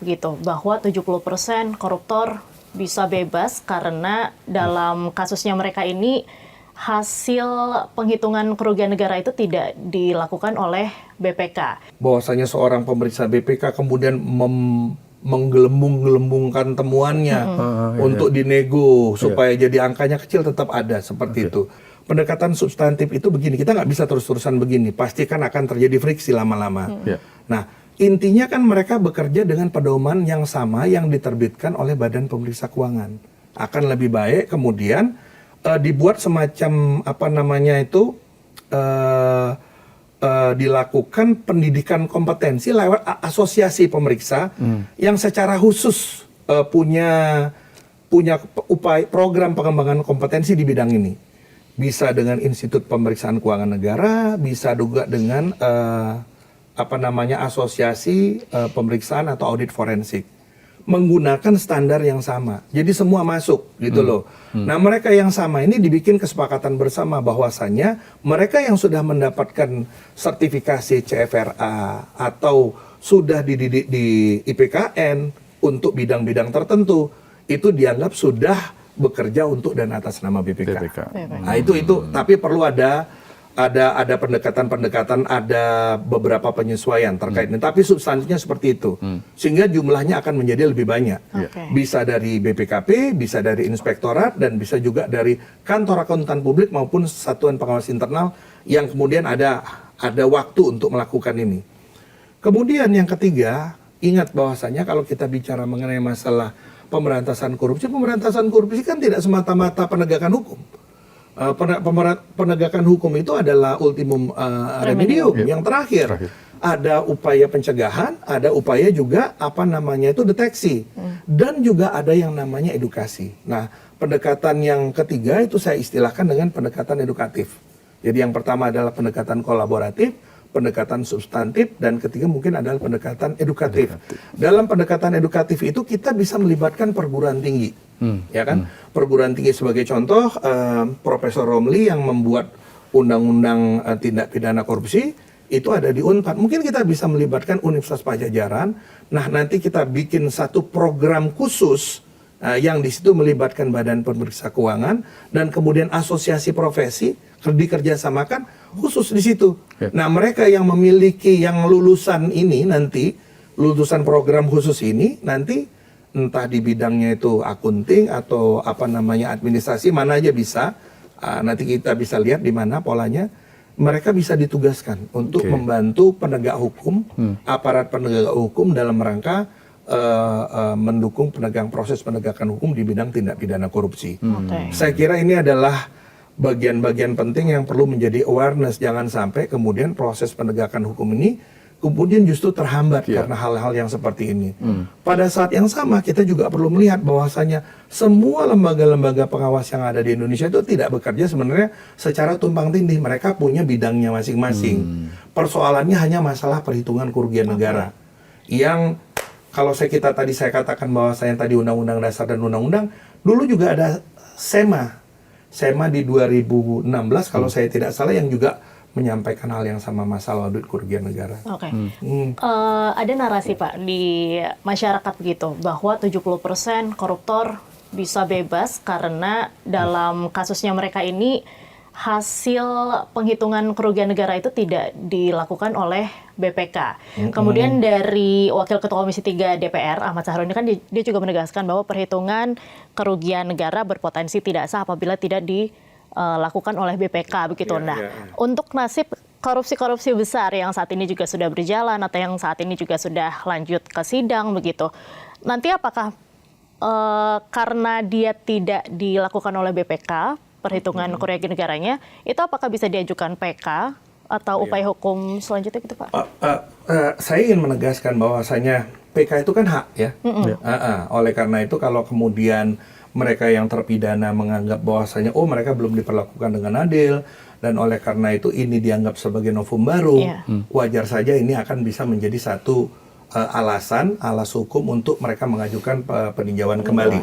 begitu bahwa 70% koruptor bisa bebas karena dalam kasusnya mereka ini hasil penghitungan kerugian negara itu tidak dilakukan oleh BPK. Bahwasanya seorang pemeriksa BPK kemudian menggelembung-gelembungkan temuannya untuk dinego supaya jadi angkanya kecil, tetap ada seperti itu. Pendekatan substantif itu begini, kita nggak bisa terus-terusan begini, pasti kan akan terjadi friksi lama-lama. Nah, intinya kan mereka bekerja dengan pedoman yang sama yang diterbitkan oleh Badan Pemeriksa Keuangan. Akan lebih baik kemudian dibuat semacam dilakukan pendidikan kompetensi lewat asosiasi pemeriksa yang secara khusus punya upaya program pengembangan kompetensi di bidang ini. Bisa dengan Institut Pemeriksaan Keuangan Negara, bisa juga dengan asosiasi pemeriksaan atau audit forensik, menggunakan standar yang sama. Jadi semua masuk gitu loh. Nah, mereka yang sama ini dibikin kesepakatan bersama bahwasannya mereka yang sudah mendapatkan sertifikasi CFRA atau sudah dididik di IPKN untuk bidang-bidang tertentu, itu dianggap sudah bekerja untuk dan atas nama BPK. Nah, itu tapi perlu ada pendekatan, ada beberapa penyesuaian terkait ini. Tapi substansinya seperti itu. Sehingga jumlahnya akan menjadi lebih banyak. Bisa dari BPKP, bisa dari inspektorat, dan bisa juga dari kantor akuntan publik maupun satuan pengawas internal yang kemudian ada waktu untuk melakukan ini. Kemudian yang ketiga, ingat bahwasanya kalau kita bicara mengenai masalah pemberantasan korupsi kan tidak semata-mata penegakan hukum. Penegakan hukum itu adalah ultimum remedium yang terakhir. Ada upaya pencegahan, ada upaya juga deteksi, dan juga ada yang namanya edukasi. Nah, pendekatan yang ketiga itu saya istilahkan dengan pendekatan edukatif. Jadi yang pertama adalah pendekatan kolaboratif, pendekatan substantif, dan ketiga mungkin adalah pendekatan edukatif. Dalam pendekatan edukatif itu kita bisa melibatkan perguruan tinggi, ya kan? Perguruan tinggi sebagai contoh, Profesor Romli yang membuat undang-undang tindak pidana korupsi itu ada di Unpad. Mungkin kita bisa melibatkan Universitas Pajajaran. Nah, nanti kita bikin satu program khusus yang di situ melibatkan Badan Pemeriksa Keuangan dan kemudian asosiasi profesi dikerjasamakan khusus di situ. Nah, mereka yang memiliki yang lulusan ini nanti, lulusan program khusus ini nanti entah di bidangnya itu akunting atau administrasi, mana aja bisa. Nanti kita bisa lihat di mana polanya. Mereka bisa ditugaskan untuk membantu penegak hukum, aparat penegak hukum dalam rangka mendukung proses penegakan hukum di bidang tindak pidana korupsi. Saya kira ini adalah bagian-bagian penting yang perlu menjadi awareness. Jangan sampai kemudian proses penegakan hukum ini kemudian justru terhambat karena hal-hal yang seperti ini. Pada saat yang sama kita juga perlu melihat bahwasanya semua lembaga-lembaga pengawas yang ada di Indonesia itu tidak bekerja sebenarnya secara tumpang tindih. Mereka punya bidangnya masing-masing. Persoalannya hanya masalah perhitungan kerugian negara. Yang kalau saya katakan bahwasanya tadi Undang-Undang Dasar dan Undang-Undang, dulu juga ada SEMA di 2016 kalau saya tidak salah yang juga menyampaikan hal yang sama, masalah audit kerugian negara. Ada narasi Pak di masyarakat begitu bahwa 70% koruptor bisa bebas karena dalam kasusnya mereka ini hasil penghitungan kerugian negara itu tidak dilakukan oleh BPK. Kemudian dari Wakil Ketua Komisi 3 DPR, Ahmad Sahroni, kan dia juga menegaskan bahwa perhitungan kerugian negara berpotensi tidak sah apabila tidak dilakukan oleh BPK begitu. Untuk nasib korupsi-korupsi besar yang saat ini juga sudah berjalan atau yang saat ini juga sudah lanjut ke sidang begitu, nanti apakah karena dia tidak dilakukan oleh BPK perhitungan kerugian negaranya, itu apakah bisa diajukan PK atau upaya hukum selanjutnya gitu Pak? Saya ingin menegaskan bahwasanya PK itu kan hak ya. Oleh karena itu kalau kemudian mereka yang terpidana menganggap bahwasanya mereka belum diperlakukan dengan adil dan oleh karena itu ini dianggap sebagai novum baru, wajar saja ini akan bisa menjadi satu alas hukum untuk mereka mengajukan peninjauan kembali.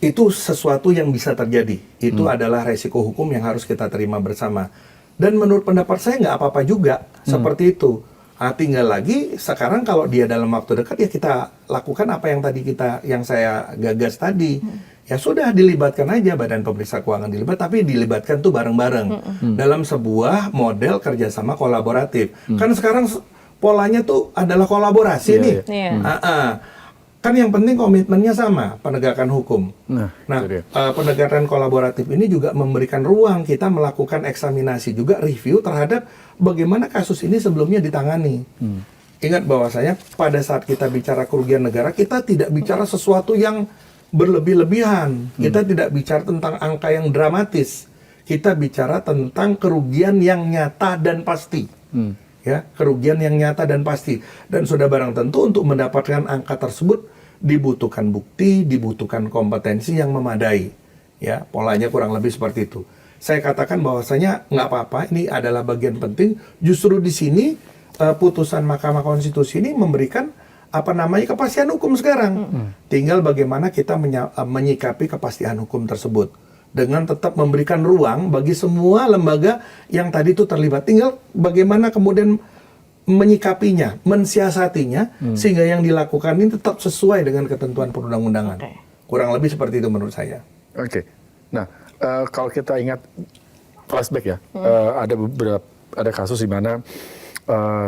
Itu sesuatu yang bisa terjadi. Itu adalah resiko hukum yang harus kita terima bersama. Dan menurut pendapat saya nggak apa-apa juga seperti itu. Tinggal lagi sekarang kalau dia dalam waktu dekat ya kita lakukan apa yang saya gagas tadi. Ya sudah dilibatkan aja Badan Pemeriksa Keuangan tapi dilibatkan tuh bareng-bareng dalam sebuah model kerjasama kolaboratif. Kan sekarang polanya tuh adalah kolaborasi nih. Kan yang penting komitmennya sama, penegakan hukum. Nah, penegakan kolaboratif ini juga memberikan ruang kita melakukan eksaminasi juga review terhadap bagaimana kasus ini sebelumnya ditangani. Ingat bahwasanya pada saat kita bicara kerugian negara, kita tidak bicara sesuatu yang berlebih-lebihan. Kita tidak bicara tentang angka yang dramatis. Kita bicara tentang kerugian yang nyata dan pasti. Ya, kerugian yang nyata dan pasti. Dan sudah barang tentu untuk mendapatkan angka tersebut dibutuhkan bukti, dibutuhkan kompetensi yang memadai. Ya, polanya kurang lebih seperti itu. Saya katakan bahwasanya nggak apa-apa, ini adalah bagian penting. Justru di sini putusan Mahkamah Konstitusi ini memberikan kepastian hukum sekarang. Tinggal bagaimana kita menyikapi kepastian hukum tersebut dengan tetap memberikan ruang bagi semua lembaga yang tadi itu terlibat. Tinggal bagaimana kemudian menyikapinya, mensiasatinya sehingga yang dilakukan ini tetap sesuai dengan ketentuan perundang-undangan. Kurang lebih seperti itu menurut saya. Nah, kalau kita ingat flashback ya, ada kasus di mana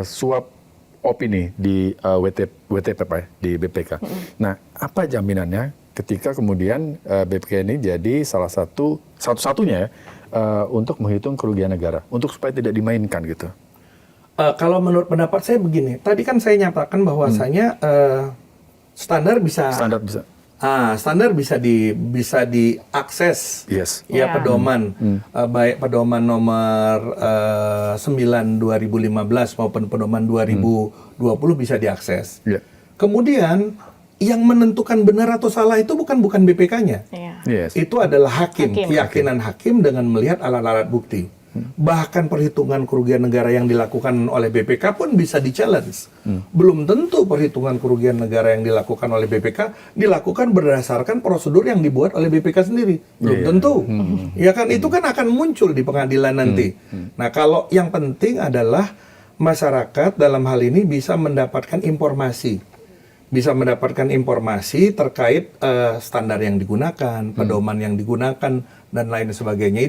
suap opini di WTP ya, di BPK. Nah, apa jaminannya ketika kemudian BPK ini jadi satu-satunya untuk menghitung kerugian negara, untuk supaya tidak dimainkan gitu? Kalau menurut pendapat saya begini, tadi kan saya nyatakan bahwasanya standar bisa diakses, ya pedoman, baik pedoman nomor 9/2015 maupun pedoman 2020 bisa diakses. Kemudian yang menentukan benar atau salah itu bukan BPK-nya, itu adalah hakim. Keyakinan hakim dengan melihat alat-alat bukti. Bahkan perhitungan kerugian negara yang dilakukan oleh BPK pun bisa di-challenge. Belum tentu perhitungan kerugian negara yang dilakukan oleh BPK dilakukan berdasarkan prosedur yang dibuat oleh BPK sendiri. Belum tentu. Ya kan, itu kan akan muncul di pengadilan nanti. Nah, kalau yang penting adalah masyarakat dalam hal ini bisa mendapatkan informasi. Bisa mendapatkan informasi terkait standar yang digunakan, pedoman yang digunakan, dan lain sebagainya.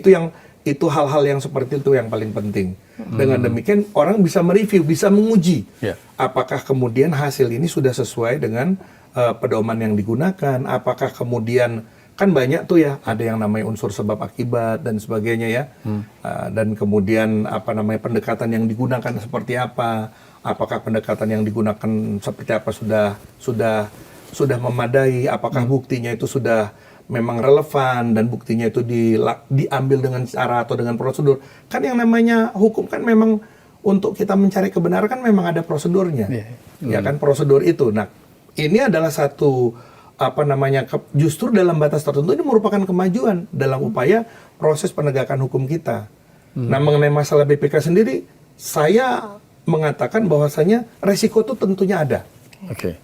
Itu hal-hal yang seperti itu yang paling penting. Dengan demikian orang bisa mereview, bisa menguji apakah kemudian hasil ini sudah sesuai dengan pedoman yang digunakan, apakah kemudian kan banyak tuh ya, ada yang namanya unsur sebab akibat dan sebagainya ya. Dan kemudian pendekatan yang digunakan seperti apa, apakah pendekatan yang digunakan seperti apa sudah memadai, apakah buktinya itu sudah memang relevan dan buktinya itu diambil dengan cara atau dengan prosedur. Kan yang namanya hukum kan memang untuk kita mencari kebenaran kan memang ada prosedurnya. Ya kan, prosedur itu. Nah, ini adalah satu justru dalam batas tertentu ini merupakan kemajuan dalam upaya proses penegakan hukum kita. Nah, mengenai masalah BPK sendiri, saya mengatakan bahwasanya resiko itu tentunya ada.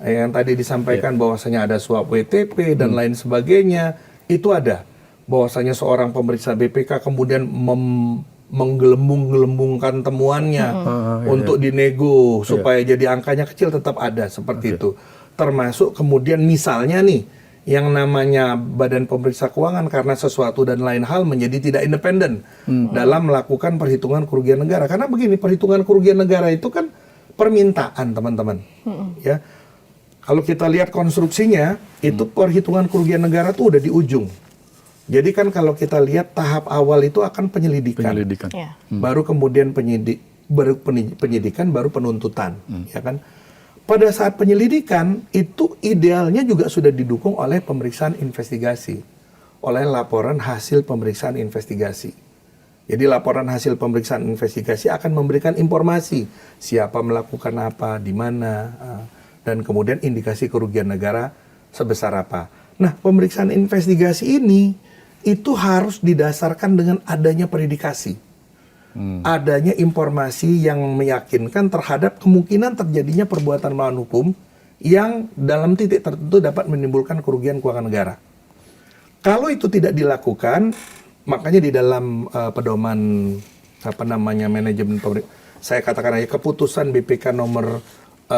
Yang tadi disampaikan bahwasanya ada suap WTP dan lain sebagainya, itu ada. Bahwasanya seorang pemeriksa BPK kemudian menggelembung-gelembungkan temuannya untuk dinego supaya jadi angkanya kecil, tetap ada seperti itu. Termasuk kemudian misalnya nih, yang namanya Badan Pemeriksa Keuangan karena sesuatu dan lain hal menjadi tidak independen dalam melakukan perhitungan kerugian negara. Karena begini, perhitungan kerugian negara itu kan permintaan, teman-teman. Ya, kalau kita lihat konstruksinya, itu perhitungan kerugian negara tuh udah di ujung. Jadi kan kalau kita lihat tahap awal itu akan penyelidikan. Baru kemudian penyidikan, baru penuntutan, ya kan? Pada saat penyelidikan itu idealnya juga sudah didukung oleh pemeriksaan investigasi, oleh laporan hasil pemeriksaan investigasi. Jadi laporan hasil pemeriksaan investigasi akan memberikan informasi siapa melakukan apa, di mana, dan kemudian indikasi kerugian negara sebesar apa. Nah, pemeriksaan investigasi ini itu harus didasarkan dengan adanya predikasi. Adanya informasi yang meyakinkan terhadap kemungkinan terjadinya perbuatan melawan hukum yang dalam titik tertentu dapat menimbulkan kerugian keuangan negara. Kalau itu tidak dilakukan, makanya di dalam pedoman manajemen saya katakan aja keputusan BPK nomor 2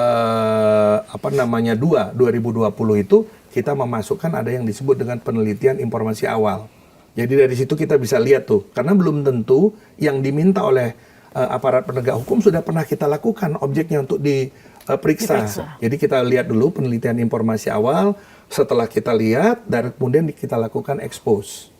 2020 itu kita memasukkan ada yang disebut dengan penelitian informasi awal. Jadi dari situ kita bisa lihat tuh, karena belum tentu yang diminta oleh aparat penegak hukum sudah pernah kita lakukan objeknya untuk diperiksa. Jadi kita lihat dulu penelitian informasi awal, setelah kita lihat, dan kemudian kita lakukan expose.